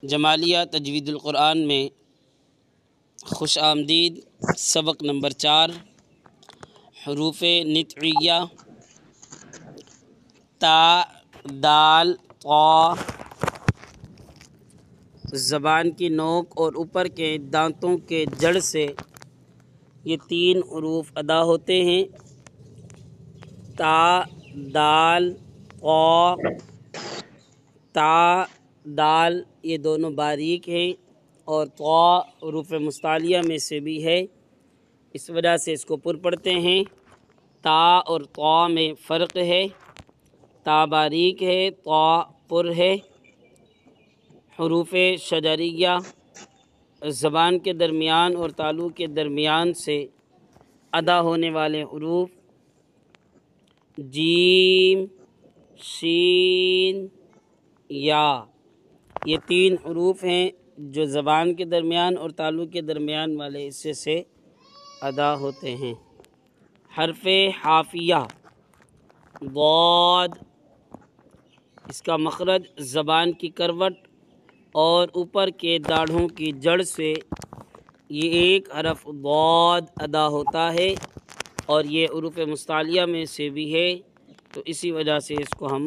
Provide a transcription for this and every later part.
جمالیہ تجوید القرآن میں خوش آمدید۔ سبق نمبر 4، حروف نطعیہ تا، دال، طا۔ زبان کی نوک اور اوپر کے دانتوں کے جڑ سے یہ 3 حروف ادا ہوتے ہیں۔ تا، دال، طا۔ تا، دال یہ دونوں باریک ہیں اور طا حروف مستعلیہ میں سے بھی ہے، اس وجہ سے اس کو پر پڑھتے ہیں۔ تا اور طا میں فرق ہے، تا باریک ہے، طا پر ہے۔ حروف شجریہ زبان کے درمیان اور تالو کے درمیان سے ادا ہونے والے حروف جیم، شین، یا۔ یہ 3 حروف ہیں جو زبان کے درمیان اور تالو کے درمیان والے حصے سے ادا ہوتے ہیں۔ حرف حافیہ ضاد، اس کا مخرج زبان کی کروٹ اور اوپر کے داڑھوں کی جڑ سے یہ ایک حرف ضاد ادا ہوتا ہے اور یہ حروف مستعلیہ میں سے بھی ہے، تو اسی وجہ سے اس کو ہم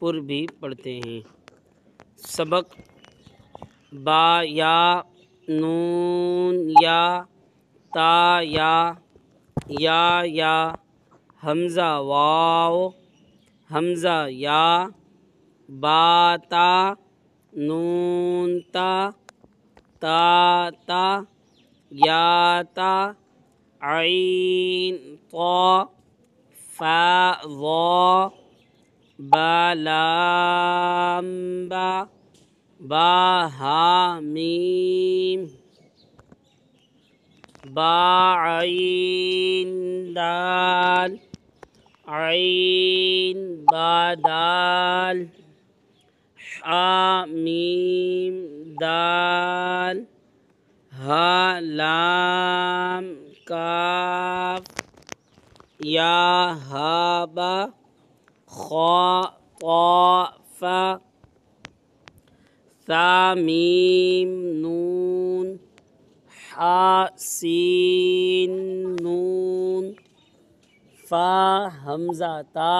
پر بھی پڑھتے ہیں۔ سبق با یا، نون یا، تا یا، حمزہ واو، حمزہ یا، با تا، نون تا، تا، یا تا، عین طا، فا ظا، با لام با ہا میم، با عین دال، عین با دال، حا میم دال، ہا لام کاف، یا ہا با، خا طا فا، ثا میم نون، حا سین نون، فا حمزہ تا،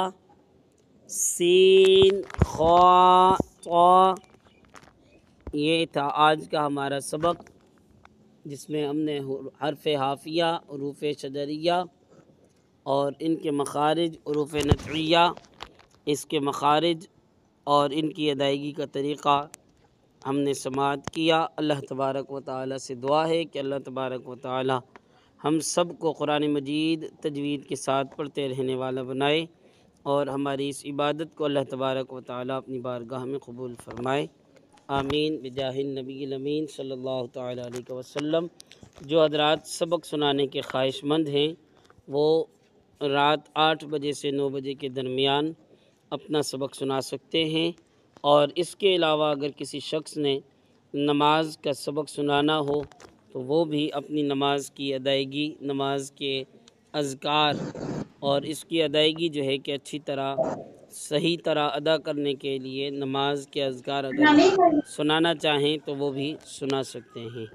سین خا طا۔ یہ تھا آج کا ہمارا سبق، جس میں ہم نے حرف حافیہ، حروف شجریہ اور ان کے مخارج، حروف نطعیہ اس کے مخارج اور ان کی ادائیگی کا طریقہ ہم نے سماعت کیا۔ اللہ تبارک و تعالی سے دعا ہے کہ اللہ تبارک و تعالی ہم سب کو قرآن مجید تجوید کے ساتھ پڑھتے رہنے والا بنائے اور ہماری اس عبادت کو اللہ تبارک و تعالی اپنی بارگاہ میں قبول فرمائے، آمین بجاہ النبی الامین صلی اللہ تعالی علیہ وسلم۔ جو حضرات سبق سنانے کے خواہش مند ہیں وہ رات 8 بجے سے 9 بجے کے درمیان اپنا سبق سنا سکتے ہیں، اور اس کے علاوہ اگر کسی شخص نے نماز کا سبق سنانا ہو تو وہ بھی اپنی نماز کی ادائیگی، نماز کے اذکار اور اس کی ادائیگی جو ہے کہ اچھی طرح صحیح طرح ادا کرنے کے لیے نماز کے اذکار اگر سنانا چاہیں تو وہ بھی سنا سکتے ہیں۔